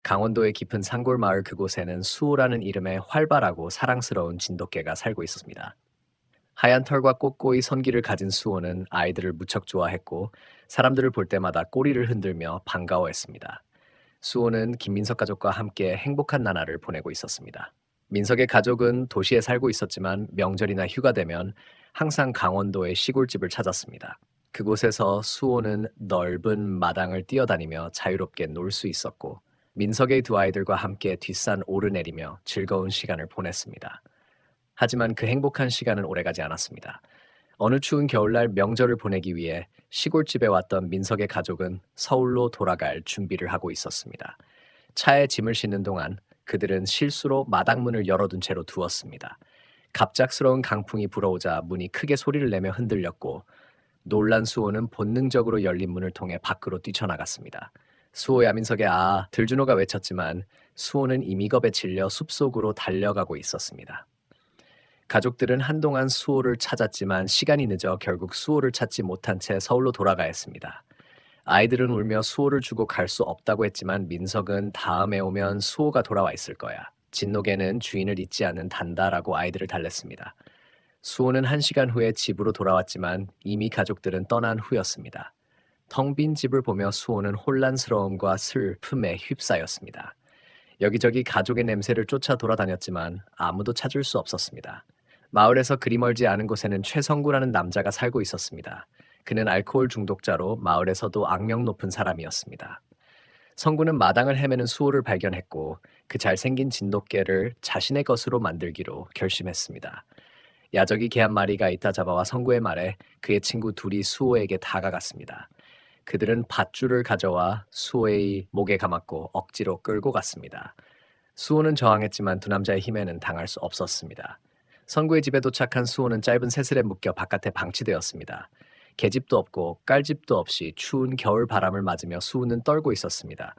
강원도의 깊은 산골 마을 그곳에는 수호라는 이름의 활발하고 사랑스러운 진돗개가 살고 있었습니다. 하얀 털과 꼿꼿이 선기를 가진 수호는 아이들을 무척 좋아했고 사람들을 볼 때마다 꼬리를 흔들며 반가워했습니다. 수호는 김민석 가족과 함께 행복한 나날을 보내고 있었습니다. 민석의 가족은 도시에 살고 있었지만 명절이나 휴가 되면 항상 강원도의 시골집을 찾았습니다. 그곳에서 수호는 넓은 마당을 뛰어다니며 자유롭게 놀 수 있었고 민석의 두 아이들과 함께 뒷산 오르내리며 즐거운 시간을 보냈습니다. 하지만 그 행복한 시간은 오래가지 않았습니다. 어느 추운 겨울날 명절을 보내기 위해 시골집에 왔던 민석의 가족은 서울로 돌아갈 준비를 하고 있었습니다. 차에 짐을 싣는 동안 그들은 실수로 마당문을 열어둔 채로 두었습니다. 갑작스러운 강풍이 불어오자 문이 크게 소리를 내며 흔들렸고 놀란 수호는 본능적으로 열린 문을 통해 밖으로 뛰쳐나갔습니다. 수호야 민석의 들준호가 외쳤지만 수호는 이미 겁에 질려 숲속으로 달려가고 있었습니다. 가족들은 한동안 수호를 찾았지만 시간이 늦어 결국 수호를 찾지 못한 채 서울로 돌아가야 했습니다. 아이들은 울며 수호를 주고 갈 수 없다고 했지만 민석은 다음에 오면 수호가 돌아와 있을 거야. 진돗개는 주인을 잊지 않는 단다라고 아이들을 달랬습니다. 수호는 1시간 후에 집으로 돌아왔지만 이미 가족들은 떠난 후였습니다. 텅 빈 집을 보며 수호는 혼란스러움과 슬픔에 휩싸였습니다. 여기저기 가족의 냄새를 쫓아 돌아다녔지만 아무도 찾을 수 없었습니다. 마을에서 그리 멀지 않은 곳에는 최성구라는 남자가 살고 있었습니다. 그는 알코올 중독자로 마을에서도 악명 높은 사람이었습니다. 성구는 마당을 헤매는 수호를 발견했고 그 잘생긴 진돗개를 자신의 것으로 만들기로 결심했습니다. 야적이 개 한 마리가 이따 잡아와 성구의 말에 그의 친구 둘이 수호에게 다가갔습니다. 그들은 밧줄을 가져와 수호의 목에 감았고 억지로 끌고 갔습니다. 수호는 저항했지만 두 남자의 힘에는 당할 수 없었습니다. 성구의 집에 도착한 수호는 짧은 새슬에 묶여 바깥에 방치되었습니다. 계집도 없고 깔집도 없이 추운 겨울 바람을 맞으며 수호는 떨고 있었습니다.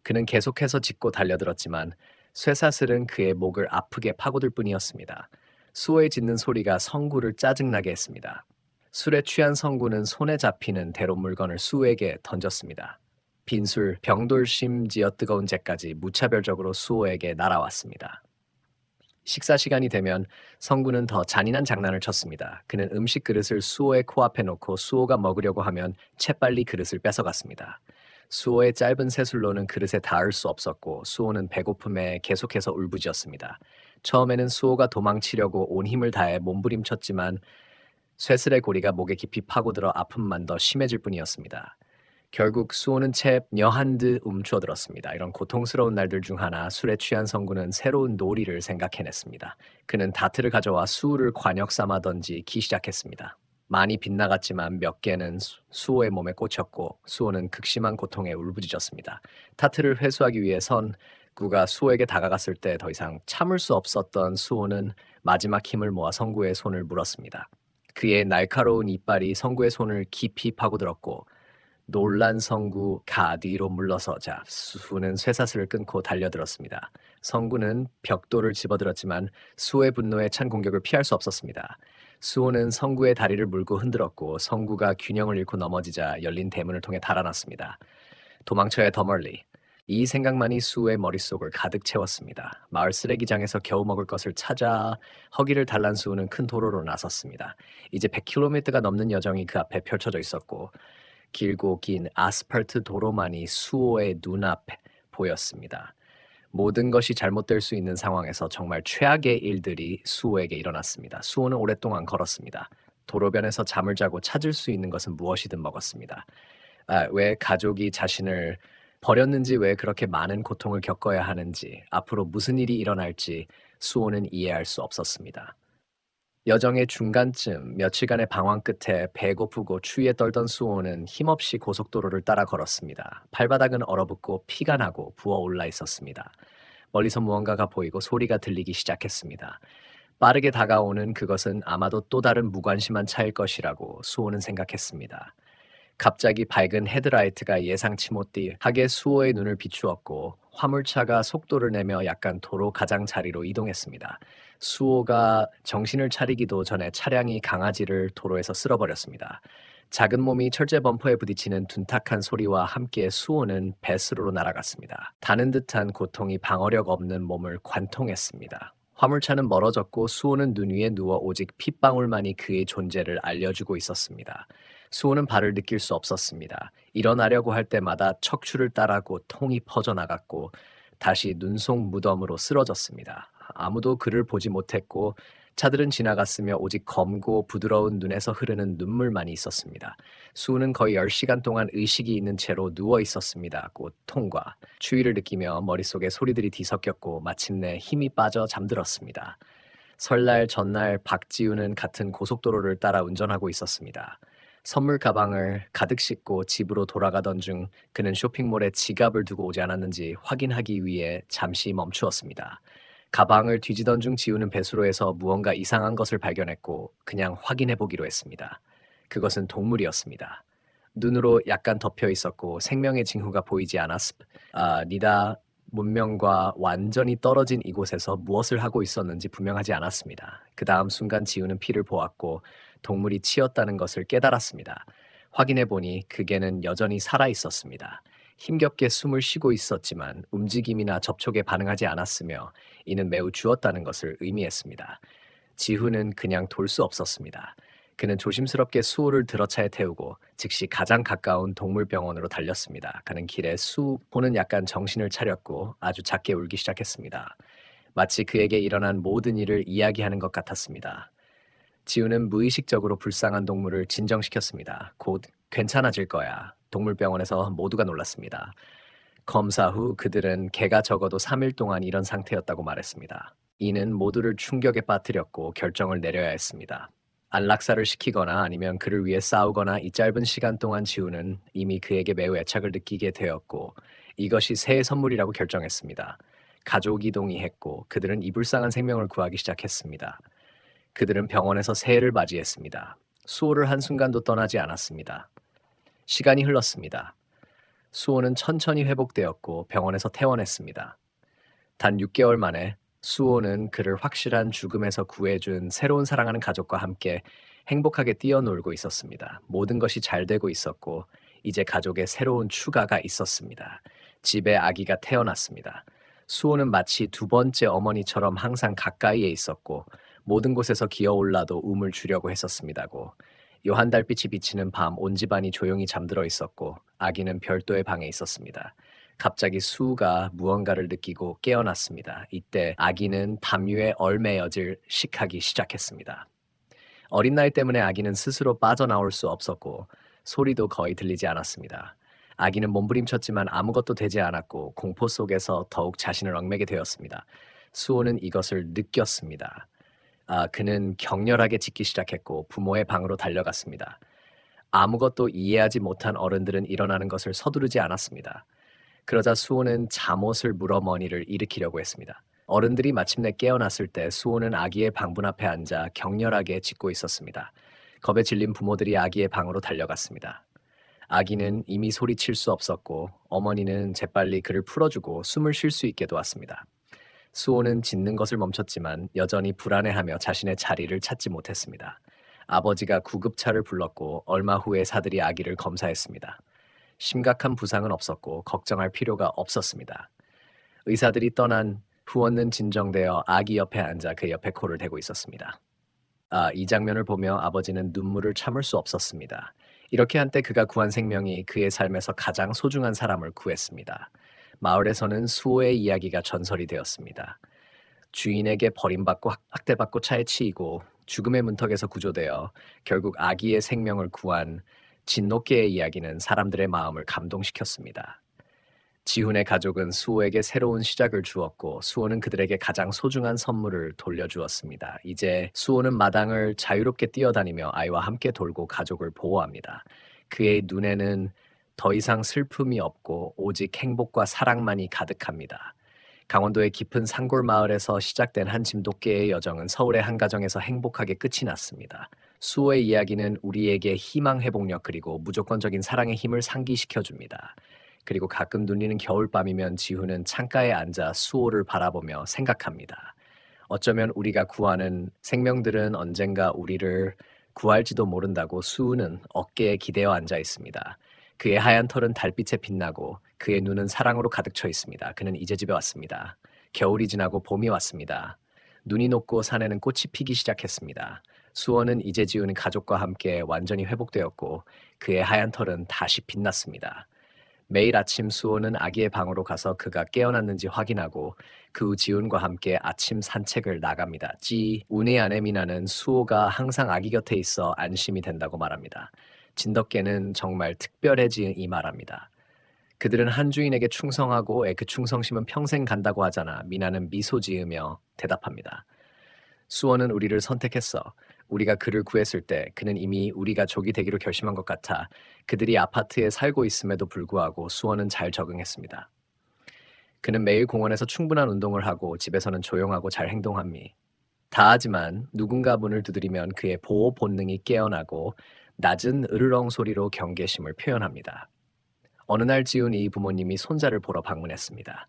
그는 계속해서 짖고 달려들었지만 쇠사슬은 그의 목을 아프게 파고들 뿐이었습니다. 수호의 짖는 소리가 성구를 짜증나게 했습니다. 술에 취한 성구는 손에 잡히는 대로 물건을 수호에게 던졌습니다. 빈술, 병돌 심지어 뜨거운 재까지 무차별적으로 수호에게 날아왔습니다. 식사 시간이 되면 성구는 더 잔인한 장난을 쳤습니다. 그는 음식 그릇을 수호의 코앞에 놓고 수호가 먹으려고 하면 재빨리 그릇을 뺏어갔습니다. 수호의 짧은 새술로는 그릇에 닿을 수 없었고 수호는 배고픔에 계속해서 울부짖었습니다. 처음에는 수호가 도망치려고 온 힘을 다해 몸부림쳤지만 쇠슬의 고리가 목에 깊이 파고들어 아픔만 더 심해질 뿐이었습니다. 결국 수호는 채 녀한 듯 움츠러들었습니다. 이런 고통스러운 날들 중 하나 술에 취한 성구는 새로운 놀이를 생각해냈습니다. 그는 다트를 가져와 수호를 관역 삼아 던지기 시작했습니다. 많이 빗나갔지만 몇 개는 수호의 몸에 꽂혔고 수호는 극심한 고통에 울부짖었습니다. 타트를 회수하기 위해 선구가 수호에게 다가갔을 때 더 이상 참을 수 없었던 수호는 마지막 힘을 모아 성구의 손을 물었습니다. 그의 날카로운 이빨이 성구의 손을 깊이 파고들었고 놀란 성구 가디로 물러서자 수는 쇠사슬을 끊고 달려들었습니다. 성구는 벽돌을 집어들었지만 수호의 분노에 찬 공격을 피할 수 없었습니다. 수호는 성구의 다리를 물고 흔들었고 성구가 균형을 잃고 넘어지자 열린 대문을 통해 달아났습니다. 도망쳐야 더 멀리. 이 생각만이 수호의 머릿속을 가득 채웠습니다. 마을 쓰레기장에서 겨우 먹을 것을 찾아 허기를 달란 수호는 큰 도로로 나섰습니다. 이제 100km가 넘는 여정이 그 앞에 펼쳐져 있었고 길고 긴 아스팔트 도로만이 수호의 눈앞에 보였습니다. 모든 것이 잘못될 수 있는 상황에서 정말 최악의 일들이 수호에게 일어났습니다. 수호는 오랫동안 걸었습니다. 도로변에서 잠을 자고 찾을 수 있는 것은 무엇이든 먹었습니다. 왜 가족이 자신을 버렸는지, 왜 그렇게 많은 고통을 겪어야 하는지, 앞으로 무슨 일이 일어날지 수호는 이해할 수 없었습니다. 여정의 중간쯤 며칠간의 방황 끝에 배고프고 추위에 떨던 수호는 힘없이 고속도로를 따라 걸었습니다. 발바닥은 얼어붙고 피가 나고 부어올라 있었습니다. 멀리서 무언가가 보이고 소리가 들리기 시작했습니다. 빠르게 다가오는 그것은 아마도 또 다른 무관심한 차일 것이라고 수호는 생각했습니다. 갑자기 밝은 헤드라이트가 예상치 못하게 수호의 눈을 비추었고 화물차가 속도를 내며 약간 도로 가장자리로 이동했습니다. 수호가 정신을 차리기도 전에 차량이 강아지를 도로에서 쓸어버렸습니다. 작은 몸이 철제 범퍼에 부딪히는 둔탁한 소리와 함께 수호는 뱃으로 날아갔습니다. 다는 듯한 고통이 방어력 없는 몸을 관통했습니다. 화물차는 멀어졌고 수호는 눈 위에 누워 오직 핏방울만이 그의 존재를 알려주고 있었습니다. 수호는 발을 느낄 수 없었습니다. 일어나려고 할 때마다 척추를 따라 고통이 퍼져나갔고 다시 눈속 무덤으로 쓰러졌습니다. 아무도 그를 보지 못했고 차들은 지나갔으며 오직 검고 부드러운 눈에서 흐르는 눈물만이 있었습니다. 수우는 거의 10시간 동안 의식이 있는 채로 누워 있었습니다. 고통과 추위를 느끼며 머릿속에 소리들이 뒤섞였고 마침내 힘이 빠져 잠들었습니다. 설날 전날 박지우는 같은 고속도로를 따라 운전하고 있었습니다. 선물 가방을 가득 싣고 집으로 돌아가던 중 그는 쇼핑몰에 지갑을 두고 오지 않았는지 확인하기 위해 잠시 멈추었습니다. 가방을 뒤지던 중 지우는 배수로에서 무언가 이상한 것을 발견했고 그냥 확인해 보기로 했습니다. 그것은 동물이었습니다. 눈으로 약간 덮여 있었고 생명의 징후가 보이지 니다 문명과 완전히 떨어진 이곳에서 무엇을 하고 있었는지 분명하지 않았습니다. 그 다음 순간 지우는 피를 보았고 동물이 치였다는 것을 깨달았습니다. 확인해 보니 그게는 여전히 살아 있었습니다. 힘겹게 숨을 쉬고 있었지만 움직임이나 접촉에 반응하지 않았으며 이는 매우 죽었다는 것을 의미했습니다. 지후는 그냥 돌 수 없었습니다. 그는 조심스럽게 수호를 들어차에 태우고 즉시 가장 가까운 동물병원으로 달렸습니다. 가는 길에 수호는 약간 정신을 차렸고 아주 작게 울기 시작했습니다. 마치 그에게 일어난 모든 일을 이야기하는 것 같았습니다. 지우는 무의식적으로 불쌍한 동물을 진정시켰습니다. 곧 괜찮아질 거야. 동물병원에서 모두가 놀랐습니다. 검사 후 그들은 개가 적어도 3일 동안 이런 상태였다고 말했습니다. 이는 모두를 충격에 빠뜨렸고 결정을 내려야 했습니다. 안락사를 시키거나 아니면 그를 위해 싸우거나 이 짧은 시간 동안 지우는 이미 그에게 매우 애착을 느끼게 되었고 이것이 새해 선물이라고 결정했습니다. 가족이 동의했고 그들은 이 불쌍한 생명을 구하기 시작했습니다. 그들은 병원에서 새해를 맞이했습니다. 수호를 한순간도 떠나지 않았습니다. 시간이 흘렀습니다. 수호는 천천히 회복되었고 병원에서 퇴원했습니다. 단 6개월 만에 수호는 그를 확실한 죽음에서 구해준 새로운 사랑하는 가족과 함께 행복하게 뛰어놀고 있었습니다. 모든 것이 잘 되고 있었고 이제 가족의 새로운 추가가 있었습니다. 집에 아기가 태어났습니다. 수호는 마치 두 번째 어머니처럼 항상 가까이에 있었고 모든 곳에서 기어올라도 움을 주려고 했었습니다고. 요한 달빛이 비치는 밤 온 집안이 조용히 잠들어 있었고 아기는 별도의 방에 있었습니다. 갑자기 수우가 무언가를 느끼고 깨어났습니다. 이때 아기는 담요에 얼매여질 식하기 시작했습니다. 어린 나이 때문에 아기는 스스로 빠져나올 수 없었고 소리도 거의 들리지 않았습니다. 아기는 몸부림쳤지만 아무것도 되지 않았고 공포 속에서 더욱 자신을 얽매게 되었습니다. 수호는 이것을 느꼈습니다. 그는 격렬하게 짖기 시작했고 부모의 방으로 달려갔습니다. 아무것도 이해하지 못한 어른들은 일어나는 것을 서두르지 않았습니다. 그러자 수호는 잠옷을 물어 머니를 일으키려고 했습니다. 어른들이 마침내 깨어났을 때 수호는 아기의 방문 앞에 앉아 격렬하게 짖고 있었습니다. 겁에 질린 부모들이 아기의 방으로 달려갔습니다. 아기는 이미 소리칠 수 없었고 어머니는 재빨리 그를 풀어주고 숨을 쉴 수 있게 도왔습니다. 수호는 짖는 것을 멈췄지만 여전히 불안해하며 자신의 자리를 찾지 못했습니다. 아버지가 구급차를 불렀고 얼마 후에 사들이 아기를 검사했습니다. 심각한 부상은 없었고 걱정할 필요가 없었습니다. 의사들이 떠난 후원은 진정되어 아기 옆에 앉아 그 옆에 코를 대고 있었습니다. 이 장면을 보며 아버지는 눈물을 참을 수 없었습니다. 이렇게 한때 그가 구한 생명이 그의 삶에서 가장 소중한 사람을 구했습니다. 마을에서는 수호의 이야기가 전설이 되었습니다. 주인에게 버림받고 학대받고 차에 치이고 죽음의 문턱에서 구조되어 결국 아기의 생명을 구한 진노개의 이야기는 사람들의 마음을 감동시켰습니다. 지훈의 가족은 수호에게 새로운 시작을 주었고 수호는 그들에게 가장 소중한 선물을 돌려주었습니다. 이제 수호는 마당을 자유롭게 뛰어다니며 아이와 함께 돌고 가족을 보호합니다. 그의 눈에는 더 이상 슬픔이 없고 오직 행복과 사랑만이 가득합니다. 강원도의 깊은 산골 마을에서 시작된 한 짐도깨의 여정은 서울의 한 가정에서 행복하게 끝이 났습니다. 수호의 이야기는 우리에게 희망 회복력 그리고 무조건적인 사랑의 힘을 상기시켜 줍니다. 그리고 가끔 눌리는 겨울밤이면 지훈은 창가에 앉아 수호를 바라보며 생각합니다. 어쩌면 우리가 구하는 생명들은 언젠가 우리를 구할지도 모른다고 수우는 어깨에 기대어 앉아 있습니다. 그의 하얀 털은 달빛에 빛나고 그의 눈은 사랑으로 가득 차 있습니다. 그는 이제 집에 왔습니다. 겨울이 지나고 봄이 왔습니다. 눈이 녹고 산에는 꽃이 피기 시작했습니다. 수원은 이제 지우는 가족과 함께 완전히 회복되었고 그의 하얀 털은 다시 빛났습니다. 매일 아침 수호는 아기의 방으로 가서 그가 깨어났는지 확인하고 그 후 지훈과 함께 아침 산책을 나갑니다. 운의 아내 미나는 수호가 항상 아기 곁에 있어 안심이 된다고 말합니다. 진덕계는 정말 특별해진 이 말합니다. 그들은 한 주인에게 충성하고 그 충성심은 평생 간다고 하잖아. 미나는 미소 지으며 대답합니다. 수원은 우리를 선택했어. 우리가 그를 구했을 때 그는 이미 우리 가족이 되기로 결심한 것 같아 그들이 아파트에 살고 있음에도 불구하고 수원은 잘 적응했습니다. 그는 매일 공원에서 충분한 운동을 하고 집에서는 조용하고 잘 행동합니다. 다 하지만 누군가 문을 두드리면 그의 보호 본능이 깨어나고 낮은 으르렁 소리로 경계심을 표현합니다. 어느 날 지훈이 부모님이 손자를 보러 방문했습니다.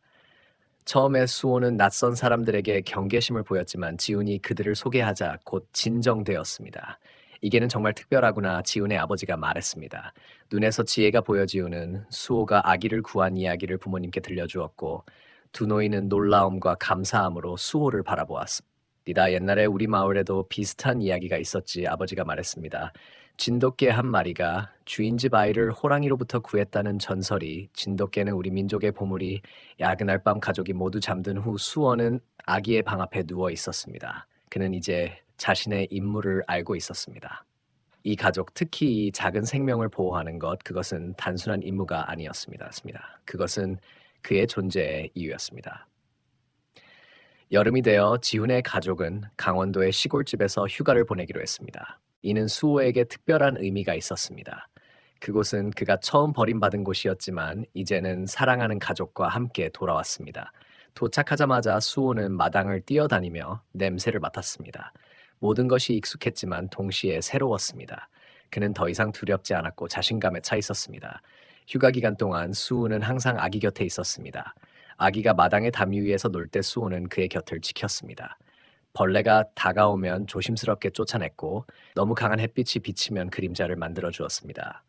처음에 수호는 낯선 사람들에게 경계심을 보였지만 지훈이 그들을 소개하자 곧 진정되었습니다. 이게는 정말 특별하구나 지훈의 아버지가 말했습니다. 눈에서 지혜가 보여 지훈은 수호가 아기를 구한 이야기를 부모님께 들려주었고 두 노인은 놀라움과 감사함으로 수호를 바라보았습니다. 옛날에 우리 마을에도 비슷한 이야기가 있었지 아버지가 말했습니다. 진돗개 한 마리가 주인집 아이를 호랑이로부터 구했다는 전설이 진돗개는 우리 민족의 보물이 야그날 밤 가족이 모두 잠든 후 수원은 아기의 방 앞에 누워 있었습니다. 그는 이제 자신의 임무를 알고 있었습니다. 이 가족, 특히 이 작은 생명을 보호하는 것, 그것은 단순한 임무가 아니었습니다. 그것은 그의 존재의 이유였습니다. 여름이 되어 지훈의 가족은 강원도의 시골집에서 휴가를 보내기로 했습니다. 이는 수호에게 특별한 의미가 있었습니다. 그곳은 그가 처음 버림받은 곳이었지만 이제는 사랑하는 가족과 함께 돌아왔습니다. 도착하자마자 수호는 마당을 뛰어다니며 냄새를 맡았습니다. 모든 것이 익숙했지만 동시에 새로웠습니다. 그는 더 이상 두렵지 않았고 자신감에 차 있었습니다. 휴가 기간 동안 수호는 항상 아기 곁에 있었습니다. 아기가 마당의 담요 위에서 놀 때 수호는 그의 곁을 지켰습니다. 벌레가 다가오면 조심스럽게 쫓아냈고 너무 강한 햇빛이 비치면 그림자를 만들어 주었습니다.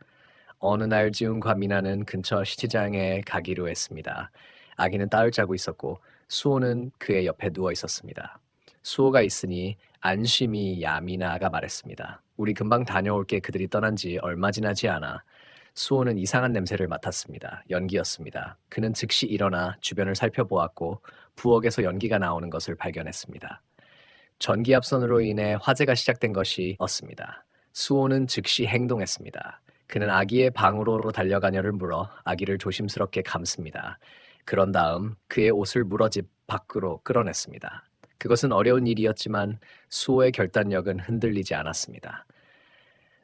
어느 날 지훈과 미나는 근처 시장에 가기로 했습니다. 아기는 딸을 짜고 있었고 수호는 그의 옆에 누워 있었습니다. 수호가 있으니 안심이야 미나가 말했습니다. 우리 금방 다녀올게. 그들이 떠난 지 얼마 지나지 않아. 수호는 이상한 냄새를 맡았습니다. 연기였습니다. 그는 즉시 일어나 주변을 살펴보았고 부엌에서 연기가 나오는 것을 발견했습니다. 전기압선으로 인해 화재가 시작된 것이었습니다. 수호는 즉시 행동했습니다. 그는 아기의 방으로 달려가녀를 물어 아기를 조심스럽게 감습니다. 그런 다음 그의 옷을 물어 집 밖으로 끌어냈습니다. 그것은 어려운 일이었지만 수호의 결단력은 흔들리지 않았습니다.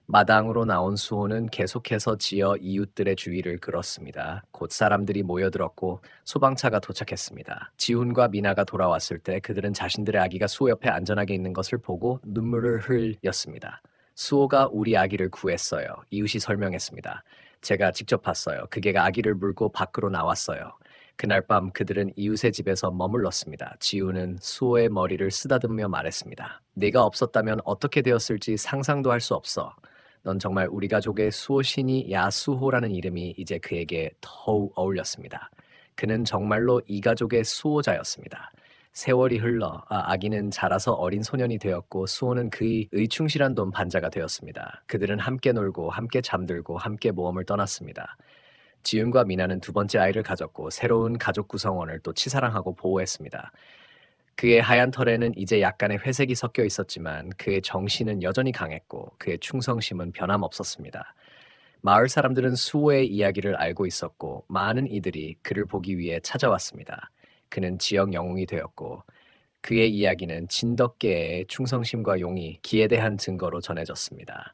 마당으로 나온 수호는 계속해서 지어 이웃들의 주의를 끌었습니다. 곧 사람들이 모여들었고 소방차가 도착했습니다. 지훈과 미나가 돌아왔을 때 그들은 자신들의 아기가 수호 옆에 안전하게 있는 것을 보고 눈물을 흘렸습니다. 수호가 우리 아기를 구했어요. 이웃이 설명했습니다. 제가 직접 봤어요. 그 개가 아기를 물고 밖으로 나왔어요. 그날 밤 그들은 이웃의 집에서 머물렀습니다. 지훈은 수호의 머리를 쓰다듬으며 말했습니다. 네가 없었다면 어떻게 되었을지 상상도 할 수 없어. 넌 정말 우리 가족의 수호신이 야수호라는 이름이 이제 그에게 더욱 어울렸습니다. 그는 정말로 이 가족의 수호자였습니다. 세월이 흘러 아기는 자라서 어린 소년이 되었고 수호는 그의 충실한 돈 반자가 되었습니다. 그들은 함께 놀고 함께 잠들고 함께 모험을 떠났습니다. 지윤과 미나는 두 번째 아이를 가졌고 새로운 가족 구성원을 또 치사랑하고 보호했습니다. 그의 하얀 털에는 이제 약간의 회색이 섞여 있었지만 그의 정신은 여전히 강했고 그의 충성심은 변함없었습니다. 마을 사람들은 수호의 이야기를 알고 있었고 많은 이들이 그를 보기 위해 찾아왔습니다. 그는 지역 영웅이 되었고 그의 이야기는 진덕계의 충성심과 용의, 기에 대한 증거로 전해졌습니다.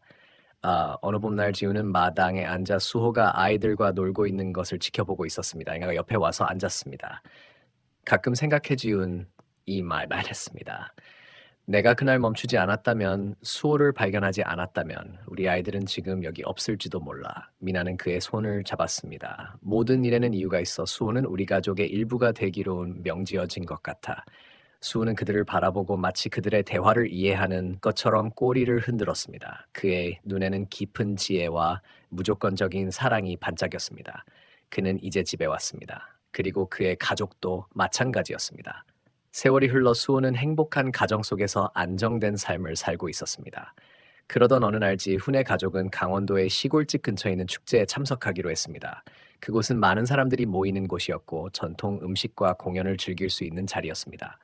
어느 봄날 지우는 마당에 앉아 수호가 아이들과 놀고 있는 것을 지켜보고 있었습니다. 그러니까 옆에 와서 앉았습니다. 가끔 생각해 지운 이 말했습니다. 내가 그날 멈추지 않았다면, 수호를 발견하지 않았다면 우리 아이들은 지금 여기 없을지도 몰라. 미나는 그의 손을 잡았습니다. 모든 일에는 이유가 있어 수호는 우리 가족의 일부가 되기로 명지어진 것 같아. 수호는 그들을 바라보고 마치 그들의 대화를 이해하는 것처럼 꼬리를 흔들었습니다. 그의 눈에는 깊은 지혜와 무조건적인 사랑이 반짝였습니다. 그는 이제 집에 왔습니다. 그리고 그의 가족도 마찬가지였습니다. 세월이 흘러 수호는 행복한 가정 속에서 안정된 삶을 살고 있었습니다. 그러던 어느 날 지훈의 가족은 강원도의 시골집 근처에 있는 축제에 참석하기로 했습니다. 그곳은 많은 사람들이 모이는 곳이었고 전통 음식과 공연을 즐길 수 있는 자리였습니다.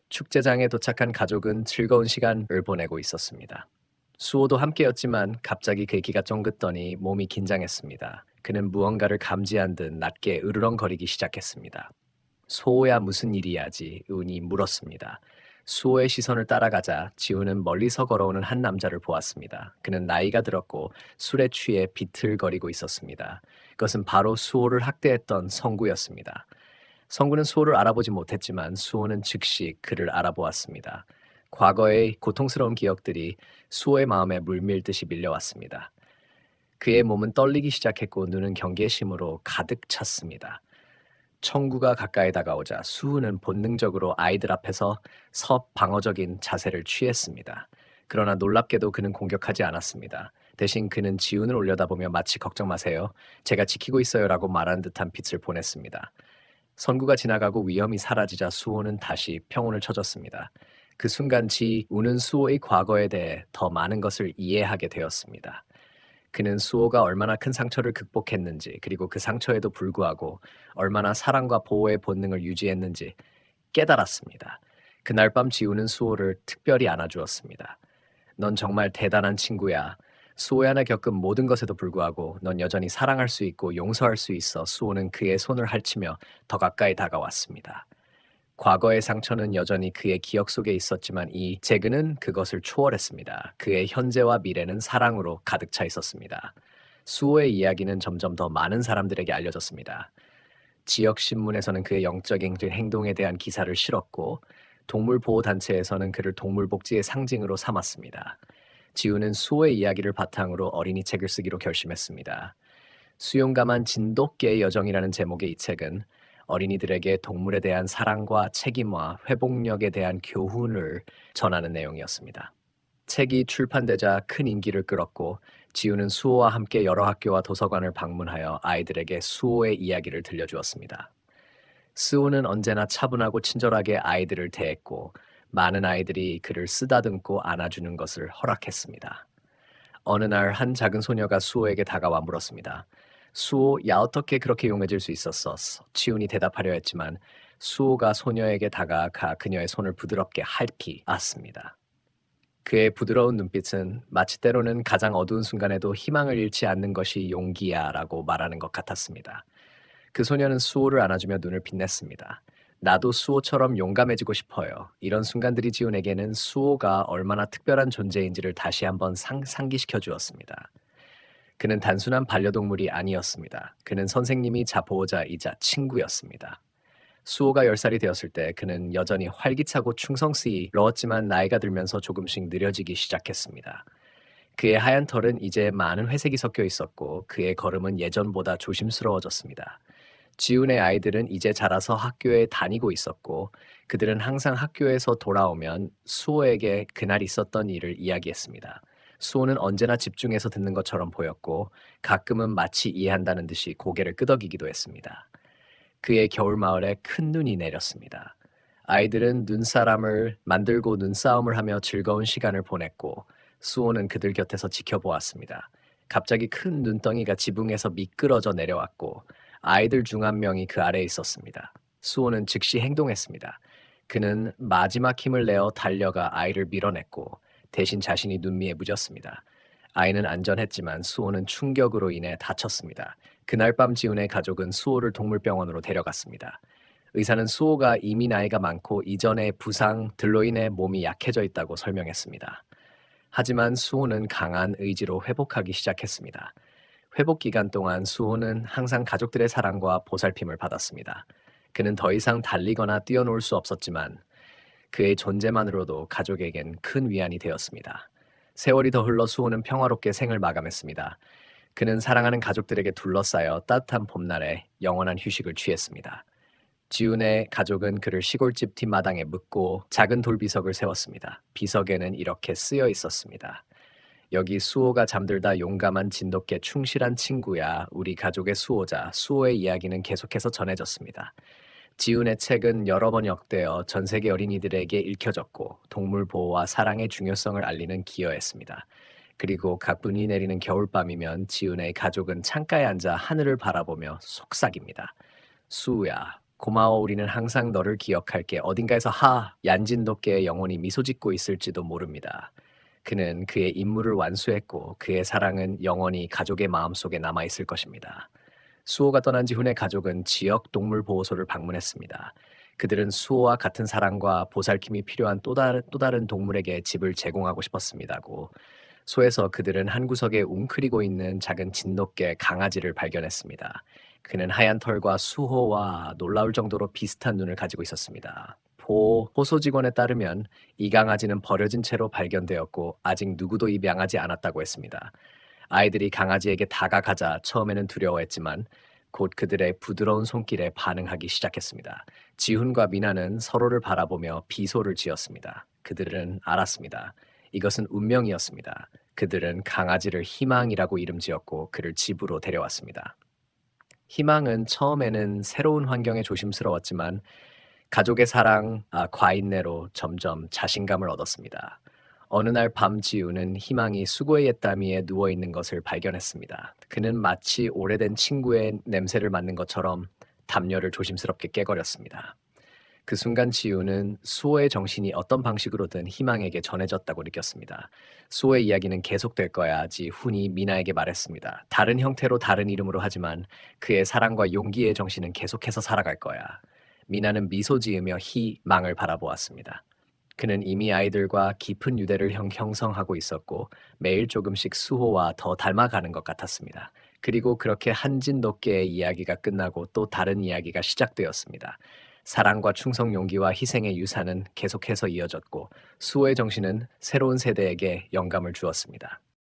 축제장에 도착한 가족은 즐거운 시간을 보내고 있었습니다. 수호도 함께였지만 갑자기 그 기가 쫑긋더니 몸이 긴장했습니다. 그는 무언가를 감지한 듯 낮게 으르렁거리기 시작했습니다. 수호야 무슨 일이야지 은이 물었습니다. 수호의 시선을 따라가자 지우는 멀리서 걸어오는 한 남자를 보았습니다. 그는 나이가 들었고 술에 취해 비틀거리고 있었습니다. 그것은 바로 수호를 학대했던 성구였습니다. 성구는 수호를 알아보지 못했지만 수호는 즉시 그를 알아보았습니다. 과거의 고통스러운 기억들이 수호의 마음에 물밀듯이 밀려왔습니다. 그의 몸은 떨리기 시작했고 눈은 경계심으로 가득 찼습니다. 청구가 가까이 다가오자 수우는 본능적으로 아이들 앞에서 방어적인 자세를 취했습니다. 그러나 놀랍게도 그는 공격하지 않았습니다. 대신 그는 지훈을 올려다보며 마치 걱정 마세요. 제가 지키고 있어요라고 말한 듯한 빛을 보냈습니다. 선구가 지나가고 위험이 사라지자 수호는 다시 평온을 찾았습니다. 그 순간 지우는 수호의 과거에 대해 더 많은 것을 이해하게 되었습니다. 그는 수호가 얼마나 큰 상처를 극복했는지, 그리고 그 상처에도 불구하고 얼마나 사랑과 보호의 본능을 유지했는지 깨달았습니다. 그날 밤 지우는 수호를 특별히 안아주었습니다. 넌 정말 대단한 친구야. 수호야 나 겪은 모든 것에도 불구하고 넌 여전히 사랑할 수 있고 용서할 수 있어. 수호는 그의 손을 핥히며 더 가까이 다가왔습니다. 과거의 상처는 여전히 그의 기억 속에 있었지만 이 재그는 그것을 초월했습니다. 그의 현재와 미래는 사랑으로 가득 차 있었습니다. 수호의 이야기는 점점 더 많은 사람들에게 알려졌습니다. 지역 신문에서는 그의 영적인 행동에 대한 기사를 실었고 동물보호단체에서는 그를 동물복지의 상징으로 삼았습니다. 지우는 수호의 이야기를 바탕으로 어린이 책을 쓰기로 결심했습니다. 수용감한 진돗개의 여정이라는 제목의 이 책은 어린이들에게 동물에 대한 사랑과 책임과 회복력에 대한 교훈을 전하는 내용이었습니다. 책이 출판되자 큰 인기를 끌었고 지우는 수호와 함께 여러 학교와 도서관을 방문하여 아이들에게 수호의 이야기를 들려주었습니다. 수호는 언제나 차분하고 친절하게 아이들을 대했고 많은 아이들이 그를 쓰다듬고 안아주는 것을 허락했습니다. 어느 날 한 작은 소녀가 수호에게 다가와 물었습니다. 수호, 야 어떻게 그렇게 용해질 수 있었어? 치훈이 대답하려 했지만 수호가 소녀에게 다가가 그녀의 손을 부드럽게 핥았습니다. 그의 부드러운 눈빛은 마치 때로는 가장 어두운 순간에도 희망을 잃지 않는 것이 용기야 라고 말하는 것 같았습니다. 그 소녀는 수호를 안아주며 눈을 빛냈습니다. 나도 수호처럼 용감해지고 싶어요. 이런 순간들이 지훈에게는 수호가 얼마나 특별한 존재인지를 다시 한번 상기시켜 주었습니다. 그는 단순한 반려동물이 아니었습니다. 그는 선생님이 보호자이자 친구였습니다. 수호가 10살이 되었을 때 그는 여전히 활기차고 충성스러웠지만 나이가 들면서 조금씩 느려지기 시작했습니다. 그의 하얀 털은 이제 많은 회색이 섞여 있었고 그의 걸음은 예전보다 조심스러워졌습니다. 지훈의 아이들은 이제 자라서 학교에 다니고 있었고 그들은 항상 학교에서 돌아오면 수호에게 그날 있었던 일을 이야기했습니다. 수호는 언제나 집중해서 듣는 것처럼 보였고 가끔은 마치 이해한다는 듯이 고개를 끄덕이기도 했습니다. 그의 겨울마을에 큰 눈이 내렸습니다. 아이들은 눈사람을 만들고 눈싸움을 하며 즐거운 시간을 보냈고 수호는 그들 곁에서 지켜보았습니다. 갑자기 큰 눈덩이가 지붕에서 미끄러져 내려왔고 아이들 중 한 명이 그 아래에 있었습니다. 수호는 즉시 행동했습니다. 그는 마지막 힘을 내어 달려가 아이를 밀어냈고 대신 자신이 눈 위에 묻었습니다. 아이는 안전했지만 수호는 충격으로 인해 다쳤습니다. 그날 밤 지훈의 가족은 수호를 동물병원으로 데려갔습니다. 의사는 수호가 이미 나이가 많고 이전의 부상들로 인해 몸이 약해져 있다고 설명했습니다. 하지만 수호는 강한 의지로 회복하기 시작했습니다. 회복 기간 동안 수호는 항상 가족들의 사랑과 보살핌을 받았습니다. 그는 더 이상 달리거나 뛰어놀 수 없었지만 그의 존재만으로도 가족에겐 큰 위안이 되었습니다. 세월이 더 흘러 수호는 평화롭게 생을 마감했습니다. 그는 사랑하는 가족들에게 둘러싸여 따뜻한 봄날에 영원한 휴식을 취했습니다. 지훈의 가족은 그를 시골집 뒷마당에 묻고 작은 돌비석을 세웠습니다. 비석에는 이렇게 쓰여 있었습니다. 여기 수호가 잠들다 용감한 진돗개 충실한 친구야. 우리 가족의 수호자. 수호의 이야기는 계속해서 전해졌습니다. 지훈의 책은 여러 번 역되어 전 세계 어린이들에게 읽혀졌고 동물 보호와 사랑의 중요성을 알리는 기여했습니다. 그리고 가뿐히 내리는 겨울밤이면 지훈의 가족은 창가에 앉아 하늘을 바라보며 속삭입니다. 수우야, 고마워. 우리는 항상 너를 기억할게. 어딘가에서 얀진도께의 영혼이 미소 짓고 있을지도 모릅니다. 그는 그의 임무를 완수했고 그의 사랑은 영원히 가족의 마음속에 남아 있을 것입니다. 수호가 떠난 지 후의 가족은 지역 동물 보호소를 방문했습니다. 그들은 수호와 같은 사랑과 보살핌이 필요한 또 다른 동물에게 집을 제공하고 싶었습니다고. 소에서 그들은 한 구석에 웅크리고 있는 작은 진돗개 강아지를 발견했습니다. 그는 하얀 털과 수호와 놀라울 정도로 비슷한 눈을 가지고 있었습니다. 호소 직원에 따르면 이 강아지는 버려진 채로 발견되었고 아직 누구도 입양하지 않았다고 했습니다. 아이들이 강아지에게 다가가자 처음에는 두려워했지만 곧 그들의 부드러운 손길에 반응하기 시작했습니다. 지훈과 미나는 서로를 바라보며 비소를 지었습니다. 그들은 알았습니다. 이것은 운명이었습니다. 그들은 강아지를 희망이라고 이름 지었고 그를 집으로 데려왔습니다. 희망은 처음에는 새로운 환경에 조심스러웠지만 가족의 사랑, 과인내로 점점 자신감을 얻었습니다. 어느 날 밤 지우는 희망이 수고의 옛다미에 누워있는 것을 발견했습니다. 그는 마치 오래된 친구의 냄새를 맡는 것처럼 담요를 조심스럽게 깨거렸습니다. 그 순간 지우는 수호의 정신이 어떤 방식으로든 희망에게 전해졌다고 느꼈습니다. 수호의 이야기는 계속될 거야. 지훈이 미나에게 말했습니다. 다른 형태로 다른 이름으로 하지만 그의 사랑과 용기의 정신은 계속해서 살아갈 거야. 미나는 미소 지으며 희망을 바라보았습니다. 그는 이미 아이들과 깊은 유대를 형성하고 있었고 매일 조금씩 수호와 더 닮아가는 것 같았습니다. 그리고 그렇게 한진돗개의 이야기가 끝나고 또 다른 이야기가 시작되었습니다. 사랑과 충성, 용기와 희생의 유산은 계속해서 이어졌고 수호의 정신은 새로운 세대에게 영감을 주었습니다.